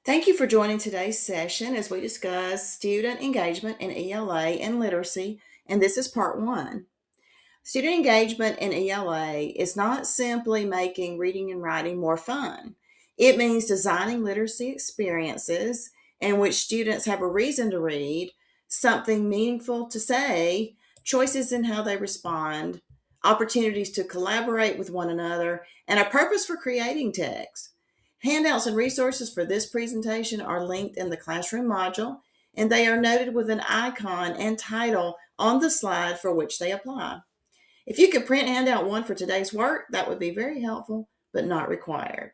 Thank you for joining today's session as we discuss student engagement in ELA and literacy, and this is part one. Student engagement in ELA is not simply making reading and writing more fun. It means designing literacy experiences in which students have a reason to read, something meaningful to say, choices in how they respond, opportunities to collaborate with one another, and a purpose for creating text. Handouts and resources for this presentation are linked in the classroom module, and they are noted with an icon and title on the slide for which they apply. If you could print handout one for today's work, that would be very helpful, but not required.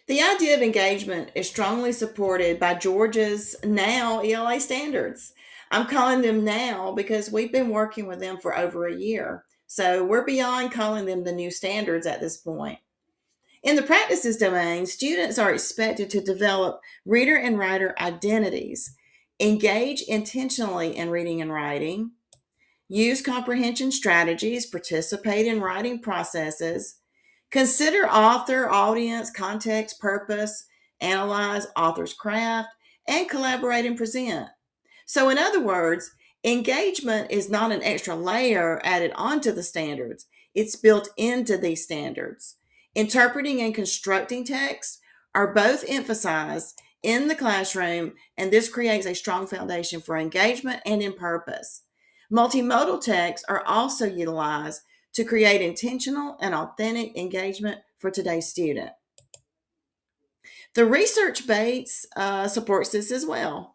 The idea of engagement is strongly supported by Georgia's now ELA standards. I'm calling them now because we've been working with them for over a year. So we're beyond calling them the new standards at this point. In the practices domain, students are expected to develop reader and writer identities, engage intentionally in reading and writing, use comprehension strategies, participate in writing processes, consider author, audience, context, purpose, analyze author's craft, and collaborate and present. So, in other words, engagement is not an extra layer added onto the standards, it's built into these standards. Interpreting and constructing text are both emphasized in the classroom, and this creates a strong foundation for engagement and in purpose. Multimodal texts are also utilized to create intentional and authentic engagement for today's student. The research base supports this as well.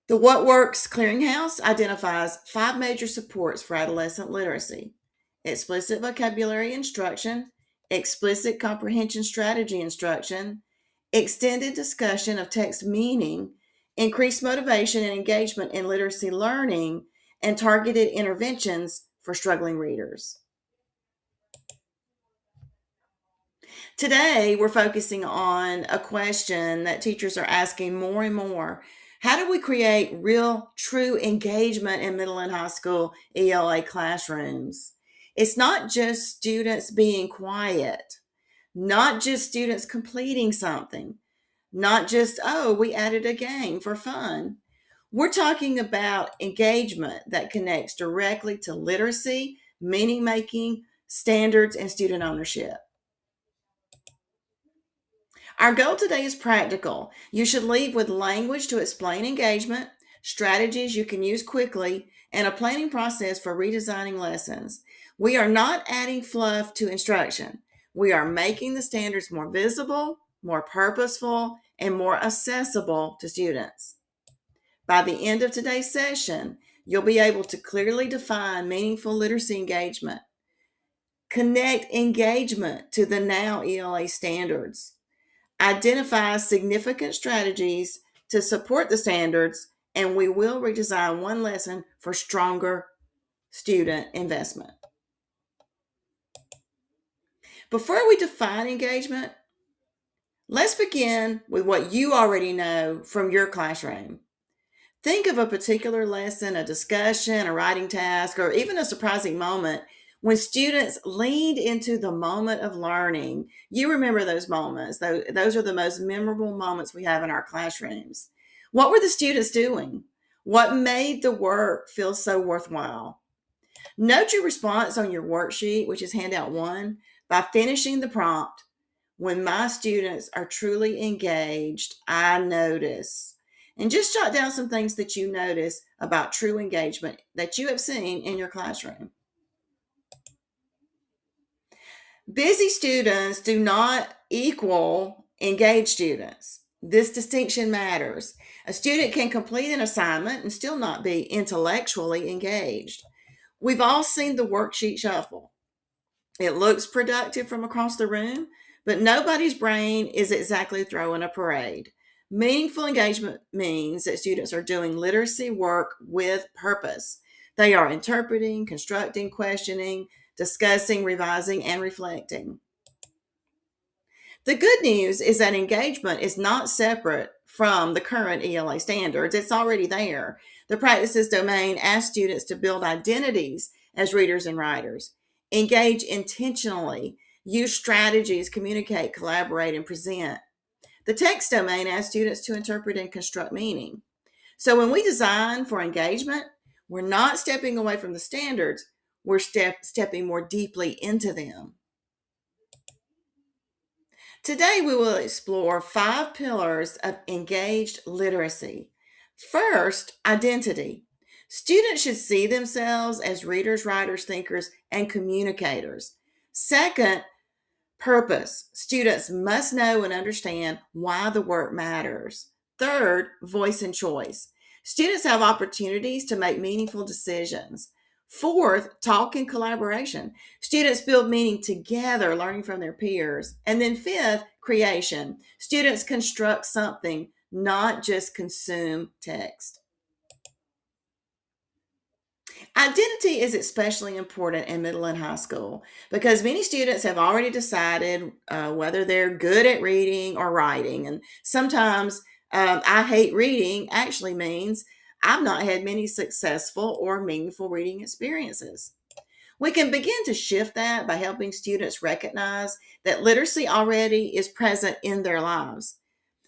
The What Works Clearinghouse identifies 5 major supports for adolescent literacy: explicit vocabulary instruction, explicit comprehension strategy instruction, extended discussion of text meaning, increased motivation and engagement in literacy learning, and targeted interventions for struggling readers. Today, we're focusing on a question that teachers are asking more and more. How do we create real, true engagement in middle and high school ELA classrooms? It's not just students being quiet, not just students completing something, not just, oh, we added a game for fun. We're talking about engagement that connects directly to literacy, meaning making, standards, and student ownership. Our goal today is practical. You should leave with language to explain engagement, strategies you can use quickly, and a planning process for redesigning lessons. We are not adding fluff to instruction. We are making the standards more visible, more purposeful, and more accessible to students. By the end of today's session, you'll be able to clearly define meaningful literacy engagement, connect engagement to the now ELA standards, identify significant strategies to support the standards, and we will redesign one lesson for stronger student investment. Before we define engagement, let's begin with what you already know from your classroom. Think of a particular lesson, a discussion, a writing task, or even a surprising moment when students leaned into the moment of learning. You remember those moments. Those are the most memorable moments we have in our classrooms. What were the students doing? What made the work feel so worthwhile? Note your response on your worksheet, which is handout one, by finishing the prompt. When my students are truly engaged, I notice. And just jot down some things that you notice about true engagement that you have seen in your classroom. Busy students do not equal engaged students. This distinction matters. A student can complete an assignment and still not be intellectually engaged. We've all seen the worksheet shuffle. It looks productive from across the room, but nobody's brain is exactly throwing a parade. Meaningful engagement means that students are doing literacy work with purpose. They are interpreting, constructing, questioning, discussing, revising, and reflecting. The good news is that engagement is not separate from the current ELA standards. It's already there. The practices domain asks students to build identities as readers and writers, engage intentionally, Use strategies, communicate, collaborate, and present. The text domain asks students to interpret and construct meaning. So when we design for engagement, we're not stepping away from the standards, we're stepping more deeply into them. Today, we will explore 5 pillars of engaged literacy. First, identity. Students should see themselves as readers, writers, thinkers, and communicators. Second, purpose. Students must know and understand why the work matters. Third, voice and choice. Students have opportunities to make meaningful decisions. Fourth, talk and collaboration. Students build meaning together, learning from their peers. And then fifth, creation. Students construct something, not just consume text. Identity is especially important in middle and high school because many students have already decided whether they're good at reading or writing. And sometimes I hate reading actually means I've not had many successful or meaningful reading experiences. We can begin to shift that by helping students recognize that literacy already is present in their lives.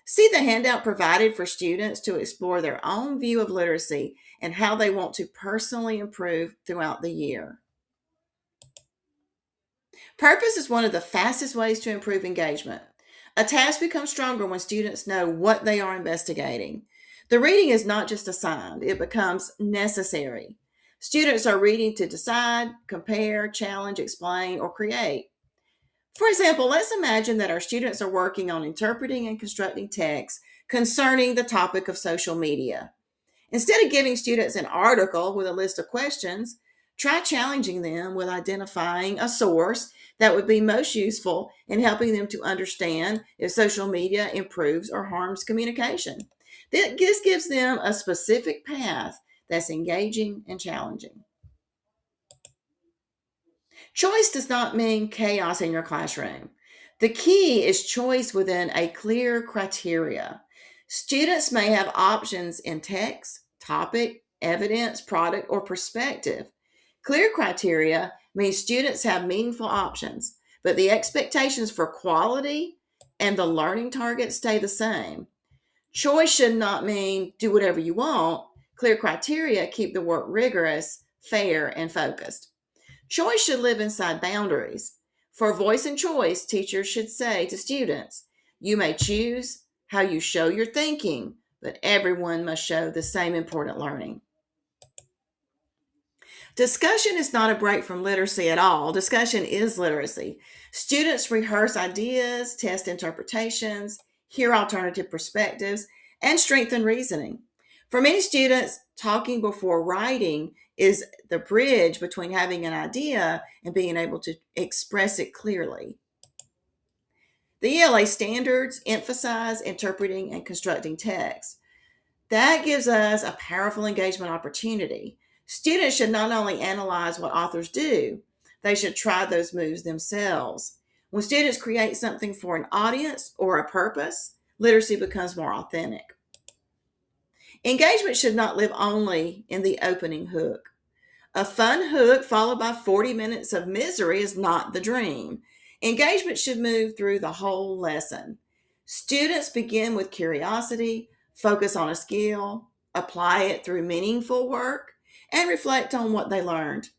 See the handout provided for students to explore their own view of literacy and how they want to personally improve throughout the year. Purpose is one of the fastest ways to improve engagement. A task becomes stronger when students know what they are investigating. The reading is not just assigned, it becomes necessary. Students are reading to decide, compare, challenge, explain, or create. For example, let's imagine that our students are working on interpreting and constructing text concerning the topic of social media. Instead of giving students an article with a list of questions, try challenging them with identifying a source that would be most useful in helping them to understand if social media improves or harms communication. This gives them a specific path that's engaging and challenging. Choice does not mean chaos in your classroom. The key is choice within a clear criteria. Students may have options in text, topic, evidence, product, or perspective. Clear criteria means students have meaningful options, but the expectations for quality and the learning targets stay the same. Choice should not mean do whatever you want. Clear criteria keep the work rigorous, fair, and focused. Choice should live inside boundaries. For voice and choice, teachers should say to students, you may choose how you show your thinking, but everyone must show the same important learning. Discussion is not a break from literacy at all. Discussion is literacy. Students rehearse ideas, test interpretations, hear alternative perspectives, and strengthen reasoning. For many students, talking before writing is the bridge between having an idea and being able to express it clearly. The ELA standards emphasize interpreting and constructing text. That gives us a powerful engagement opportunity. Students should not only analyze what authors do, they should try those moves themselves. When students create something for an audience or a purpose, literacy becomes more authentic. Engagement should not live only in the opening hook. A fun hook followed by 40 minutes of misery is not the dream. Engagement should move through the whole lesson. Students begin with curiosity, focus on a skill, apply it through meaningful work, and reflect on what they learned.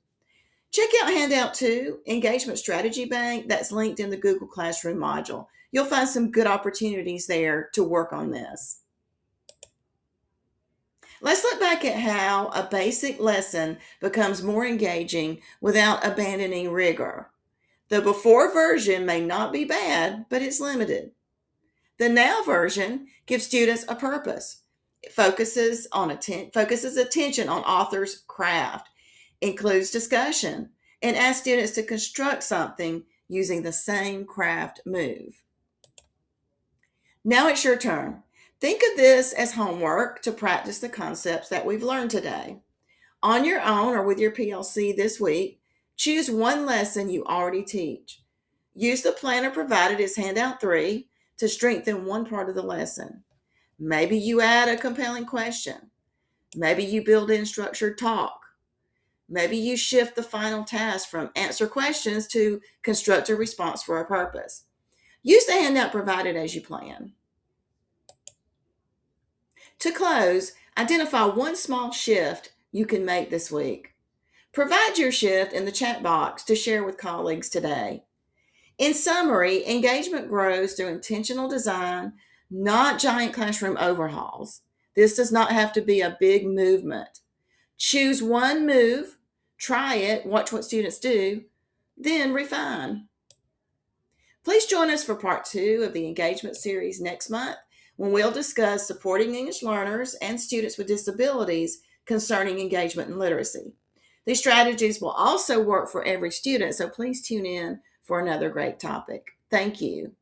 Check out Handout 2, Engagement Strategy Bank, that's linked in the Google Classroom module. You'll find some good opportunities there to work on this. Let's look back at how a basic lesson becomes more engaging without abandoning rigor. The before version may not be bad, but it's limited. The now version gives students a purpose. It focuses attention on author's craft, includes discussion, and asks students to construct something using the same craft move. Now it's your turn. Think of this as homework to practice the concepts that we've learned today. On your own or with your PLC this week, choose one lesson you already teach. Use the planner provided as Handout 3 to strengthen one part of the lesson. Maybe you add a compelling question. Maybe you build in structured talk. Maybe you shift the final task from answer questions to construct a response for a purpose. Use the handout provided as you plan. To close, identify one small shift you can make this week. Provide your shift in the chat box to share with colleagues today. In summary, engagement grows through intentional design, not giant classroom overhauls. This does not have to be a big movement. Choose one move, try it, watch what students do, then refine. Please join us for part 2 of the engagement series next month when we'll discuss supporting English learners and students with disabilities concerning engagement and literacy. These strategies will also work for every student, so please tune in for another great topic. Thank you.